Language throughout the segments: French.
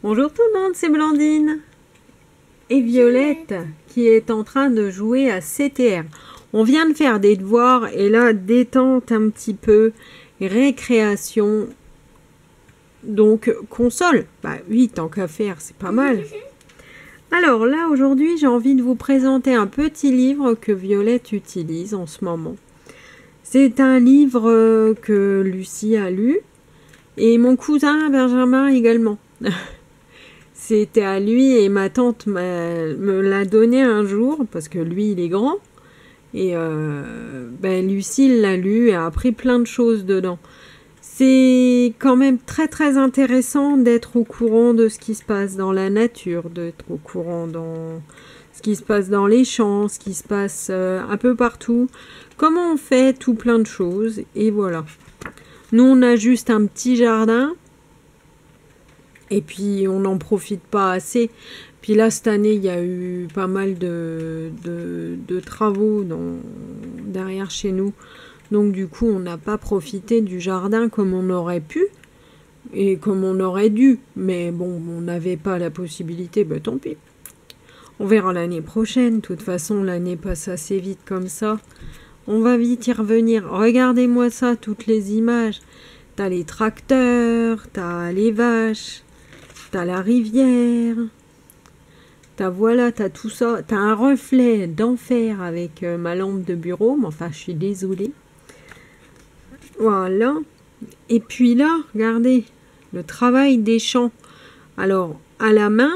Bonjour tout le monde, c'est Blandine et Violette qui est en train de jouer à CTR. On vient de faire des devoirs et là, détente un petit peu, récréation, donc console. Bah oui, tant qu'à faire, c'est pas mal. Alors là, aujourd'hui, j'ai envie de vous présenter un petit livre que Violette utilise en ce moment. C'est un livre que Lucie a lu et mon cousin Benjamin également. C'était à lui et ma tante me l'a donné un jour parce que lui il est grand et Lucie l'a lu et a appris plein de choses dedans. C'est quand même très très intéressant d'être au courant de ce qui se passe dans la nature, d'être au courant dans ce qui se passe dans les champs, ce qui se passe un peu partout, comment on fait tout plein de choses et voilà. Nous on a juste un petit jardin. Et puis, on n'en profite pas assez. Puis là, cette année, il y a eu pas mal de travaux derrière chez nous. Donc, du coup, on n'a pas profité du jardin comme on aurait pu et comme on aurait dû. Mais bon, on n'avait pas la possibilité, ben tant pis. On verra l'année prochaine. De toute façon, l'année passe assez vite comme ça. On va vite y revenir. Regardez-moi ça, toutes les images. T'as les tracteurs, t'as les vaches. T'as la rivière, t'as tout ça, t'as un reflet d'enfer avec ma lampe de bureau, mais enfin je suis désolée. Voilà. Et puis là, regardez, le travail des champs. Alors, à la main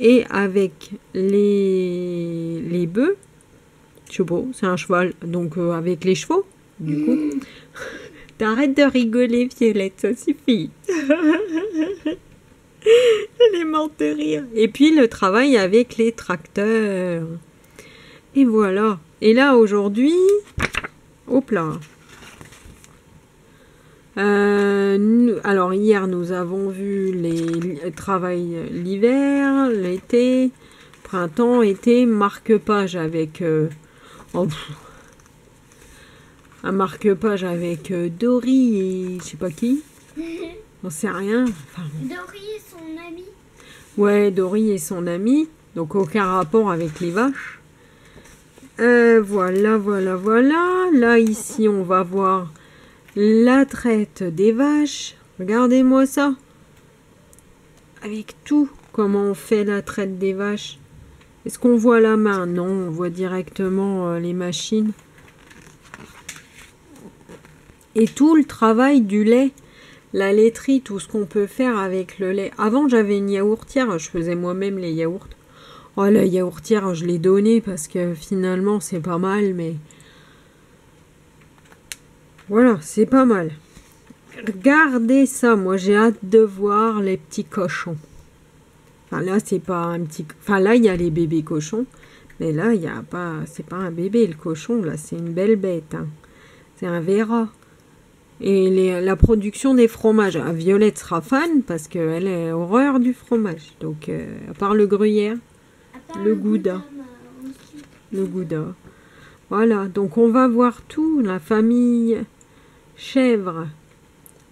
et avec les bœufs, je sais pas, c'est un cheval, donc avec les chevaux, du coup. T'arrêtes de rigoler, Violette, ça suffit. Elle est morte de rire. Et puis le travail avec les tracteurs. Et voilà. Et là aujourd'hui, hop là. Alors hier nous avons vu les travail l'hiver, l'été, printemps, été, marque-page avec un marque-page avec Dory et je sais pas qui. On sait rien. Enfin, Dory et son ami. Ouais, Dory et son ami. Donc aucun rapport avec les vaches. Voilà. Là, ici, on va voir la traite des vaches. Regardez-moi ça. Avec tout, comment on fait la traite des vaches. Est-ce qu'on voit la main? Non, on voit directement les machines. Et tout le travail du lait. La laiterie, tout ce qu'on peut faire avec le lait. Avant, j'avais une yaourtière, je faisais moi-même les yaourts. Oh, la yaourtière, je l'ai donnée parce que finalement, c'est pas mal, mais... Voilà, c'est pas mal. Regardez ça, moi j'ai hâte de voir les petits cochons. Enfin là, c'est pas un petit... Enfin là, il y a les bébés cochons, mais là, il y a pas... C'est pas un bébé, le cochon, là, c'est une belle bête. Hein. C'est un verra. Et la production des fromages. Violette sera fan parce qu'elle est horreur du fromage. Donc, à part le gruyère, le gouda. Le gouda. Voilà, donc on va voir tout. La famille chèvre.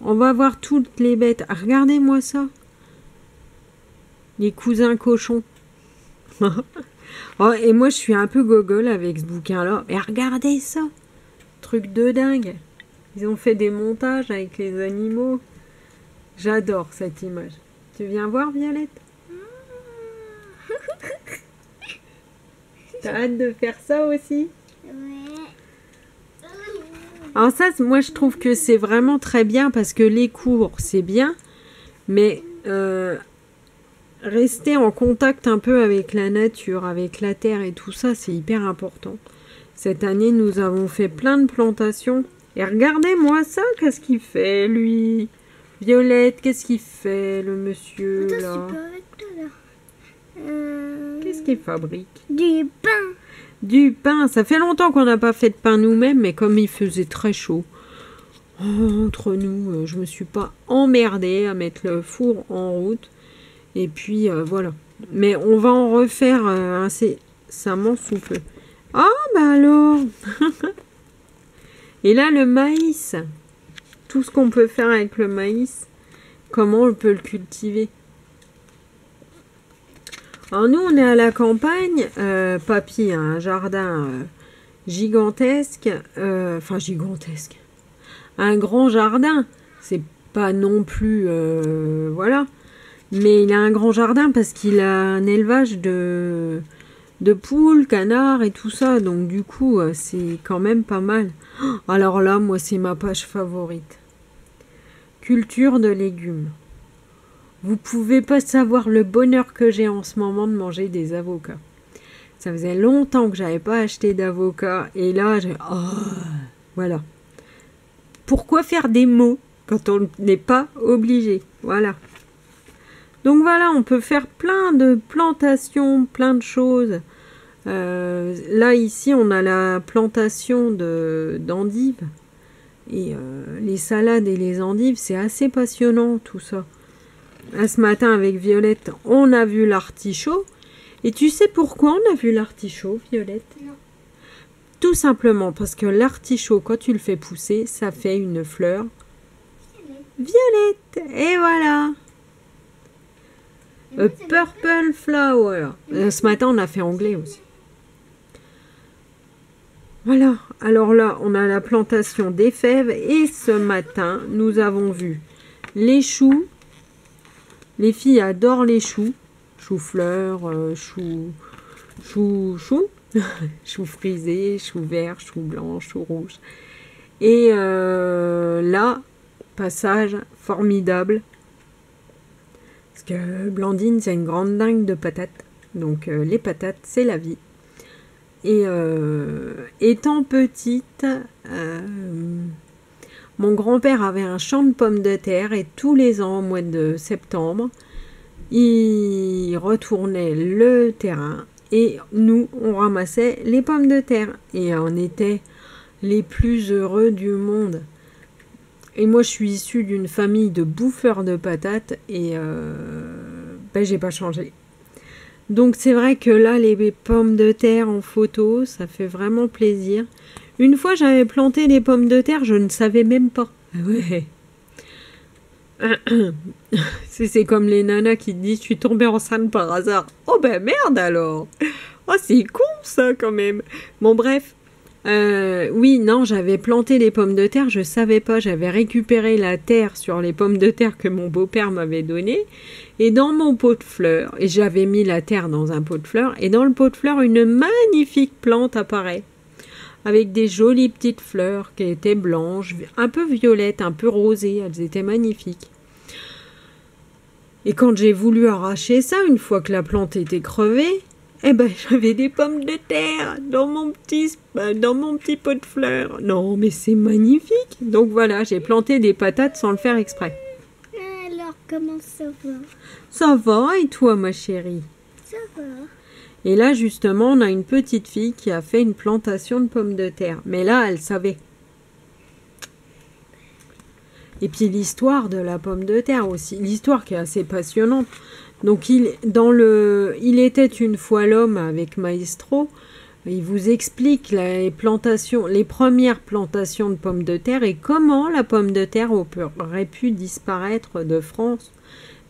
On va voir toutes les bêtes. Ah, regardez-moi ça. Les cousins cochons. Oh, et moi, je suis un peu gogole avec ce bouquin-là. Et regardez ça. Truc de dingue. Ils ont fait des montages avec les animaux. J'adore cette image. Tu viens voir, Violette? T'as hâte de faire ça aussi? Ouais. Alors ça, moi, je trouve que c'est vraiment très bien parce que les cours, c'est bien. Mais rester en contact un peu avec la nature, avec la terre et tout ça, c'est hyper important. Cette année, nous avons fait plein de plantations. Et regardez-moi ça, qu'est-ce qu'il fait, lui? Violette, qu'est-ce qu'il fait, le monsieur, là? Qu'est-ce qu'il fabrique? Du pain. Du pain. Ça fait longtemps qu'on n'a pas fait de pain nous-mêmes, mais comme il faisait très chaud, entre nous, je me suis pas emmerdée à mettre le four en route. Et puis, voilà. Mais on va en refaire incessamment sous peu. Ah, bah alors Et là, le maïs, tout ce qu'on peut faire avec le maïs, comment on peut le cultiver. Alors nous, on est à la campagne. Papy a un jardin gigantesque. Enfin, gigantesque. Un grand jardin. C'est pas non plus... voilà. Mais il a un grand jardin parce qu'il a un élevage de poules, canards et tout ça. Donc du coup, c'est quand même pas mal. Alors là, moi, c'est ma page favorite. Culture de légumes. Vous pouvez pas savoir le bonheur que j'ai en ce moment de manger des avocats. Ça faisait longtemps que j'avais pas acheté d'avocats. Et là, voilà. Pourquoi faire des mots quand on n'est pas obligé? Voilà. Donc voilà, on peut faire plein de plantations, plein de choses. Là, ici, on a la plantation d'endives. Et les salades et les endives, c'est assez passionnant tout ça. Là, ce matin, avec Violette, on a vu l'artichaut. Et tu sais pourquoi on a vu l'artichaut, Violette? Non. Tout simplement parce que l'artichaut, quand tu le fais pousser, ça fait une fleur violette. Et voilà. A purple flower. Ce matin, on a fait anglais aussi. Voilà. Alors là, on a la plantation des fèves. Et ce matin, nous avons vu les choux. Les filles adorent les choux. Chou-fleur, chou frisé, chou vert, chou blanc, chou rouge. Et là, passage formidable. Parce que Blandine, c'est une grande dingue de patates. Donc les patates, c'est la vie. Et étant petite, mon grand-père avait un champ de pommes de terre et tous les ans, au mois de septembre, il retournait le terrain et nous, on ramassait les pommes de terre. Et on était les plus heureux du monde. Et moi, je suis issue d'une famille de bouffeurs de patates et j'ai pas changé. Donc c'est vrai que là, les pommes de terre en photo, ça fait vraiment plaisir. Une fois, j'avais planté des pommes de terre, je ne savais même pas. Ouais. C'est comme les nanas qui disent « Je suis tombée enceinte par hasard. » Oh ben merde alors. Oh c'est con ça quand même. Bon bref. Oui, non, j'avais planté des pommes de terre, je savais pas, j'avais récupéré la terre sur les pommes de terre que mon beau-père m'avait donné et dans mon pot de fleurs, et j'avais mis la terre dans un pot de fleurs, et dans le pot de fleurs, une magnifique plante apparaît, avec des jolies petites fleurs qui étaient blanches, un peu violettes, un peu rosées, elles étaient magnifiques. Et quand j'ai voulu arracher ça, une fois que la plante était crevée, eh ben, j'avais des pommes de terre dans mon petit pot de fleurs. Non, mais c'est magnifique. Donc voilà, j'ai planté des patates sans le faire exprès. Alors, comment ça va? Ça va, et toi, ma chérie? Ça va. Et là, justement, on a une petite fille qui a fait une plantation de pommes de terre. Mais là, elle savait. Et puis l'histoire de la pomme de terre aussi. L'histoire qui est assez passionnante. Donc il était une fois l'homme avec Maestro. Il vous explique les premières plantations de pommes de terre et comment la pomme de terre aurait pu disparaître de France.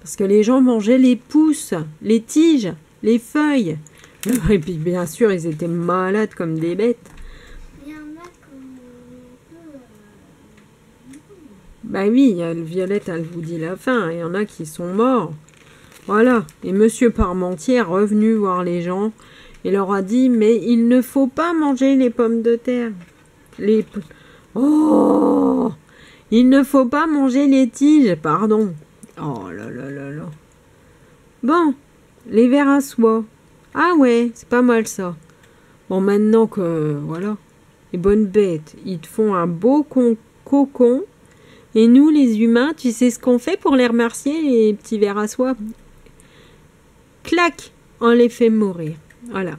Parce que les gens mangeaient les pousses, les tiges, les feuilles. Et puis bien sûr, ils étaient malades comme des bêtes. Il y en a comme Bah oui, Violette, elle vous dit la fin. Il y en a qui sont morts. Voilà. Et Monsieur Parmentier est revenu voir les gens et leur a dit « Mais il ne faut pas manger les pommes de terre. Oh, il ne faut pas manger les tiges, pardon. Oh là là là là. Bon, les vers à soie. Ah ouais, c'est pas mal ça. Bon, maintenant que, voilà, les bonnes bêtes, ils te font un beau cocon. Et nous, les humains, tu sais ce qu'on fait pour les remercier, les petits vers à soie? Clac, on les fait mourir. Voilà.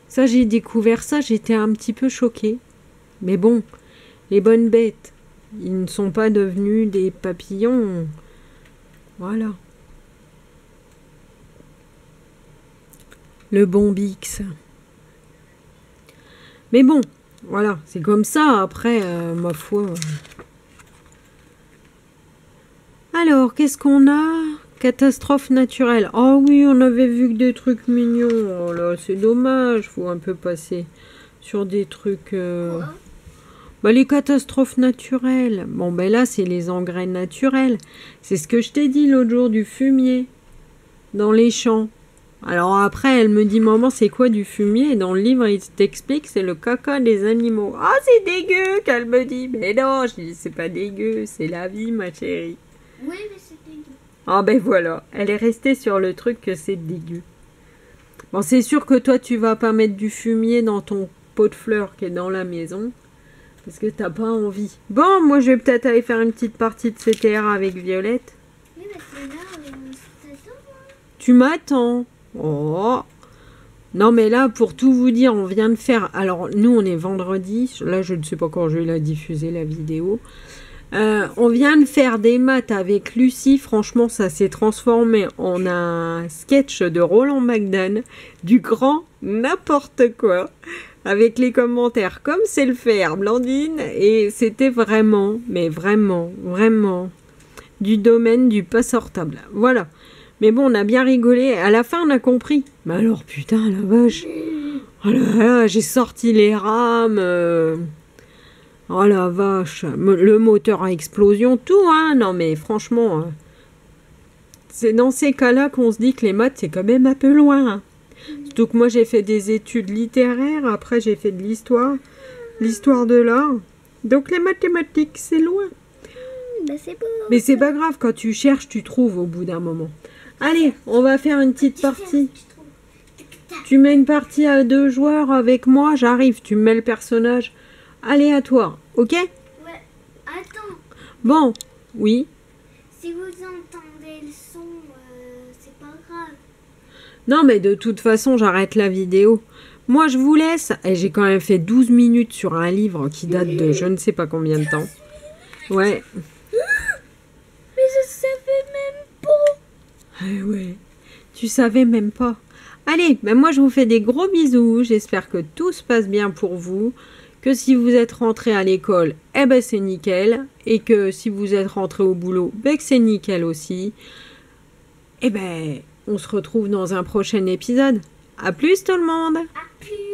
Ça, j'ai découvert ça, j'étais un petit peu choquée. Mais bon, les bonnes bêtes, ils ne sont pas devenus des papillons. Voilà. Le bon Bix. Mais bon, voilà, c'est comme ça, après, ma foi. Alors, qu'est-ce qu'on a Catastrophe naturelle. Oh oui, on avait vu que des trucs mignons. Oh là, c'est dommage. Faut un peu passer sur des trucs... Bah, les catastrophes naturelles. Bon, ben là, c'est les engrais naturels. C'est ce que je t'ai dit l'autre jour du fumier dans les champs. Alors après, elle me dit, maman, c'est quoi du fumier? Et dans le livre, il t'explique, c'est le caca des animaux. Ah, c'est dégueu, qu'elle me dit. Mais non, je dis, c'est pas dégueu, c'est la vie, ma chérie. Oui, mais c'est dégueu. Ah ben voilà, elle est restée sur le truc que c'est dégueu. Bon, c'est sûr que toi, tu vas pas mettre du fumier dans ton pot de fleurs qui est dans la maison. Parce que t'as pas envie. Bon, moi, je vais peut-être aller faire une petite partie de CTR avec Violette. Oui, mais c'est là, t'attends. Tu m'attends. Oh. Non, mais là, pour tout vous dire, on vient de faire... Alors, nous, on est vendredi. Là, je ne sais pas quand je vais la diffuser, la vidéo. On vient de faire des maths avec Lucie. Franchement, ça s'est transformé en un sketch de Roland McDan. Du grand n'importe quoi. Avec les commentaires comme c'est le faire, Blandine. Et c'était vraiment, mais vraiment, vraiment du domaine du pas sortable. Voilà. Mais bon, on a bien rigolé. À la fin, on a compris. Mais alors, putain, la vache. Oh là là, j'ai sorti les rames. Oh la vache. Le moteur à explosion, tout, hein. Non, mais franchement, c'est dans ces cas-là qu'on se dit que les maths, c'est quand même un peu loin. Hein. Surtout que moi, j'ai fait des études littéraires. Après, j'ai fait de l'histoire. L'histoire de l'art. Donc, les mathématiques, c'est loin. Bah, c'est beau. Mais c'est pas grave. Quand tu cherches, tu trouves au bout d'un moment. Allez, on va faire une petite partie. Tu mets une partie à 2 joueurs avec moi. J'arrive. Tu me mets le personnage aléatoire. Ok? Ouais. Attends. Bon. Oui. Si vous entendez le son, c'est pas grave. Non, mais de toute façon, j'arrête la vidéo. Moi, je vous laisse. Et j'ai quand même fait 12 minutes sur un livre qui date de je ne sais pas combien de temps. Ouais. Mais je savais même pas. Ah ouais. Tu savais même pas. Allez, ben moi, je vous fais des gros bisous. J'espère que tout se passe bien pour vous. Que si vous êtes rentré à l'école, eh ben c'est nickel. Et que si vous êtes rentré au boulot, ben que c'est nickel aussi. Eh ben... on se retrouve dans un prochain épisode. À plus tout le monde! À plus.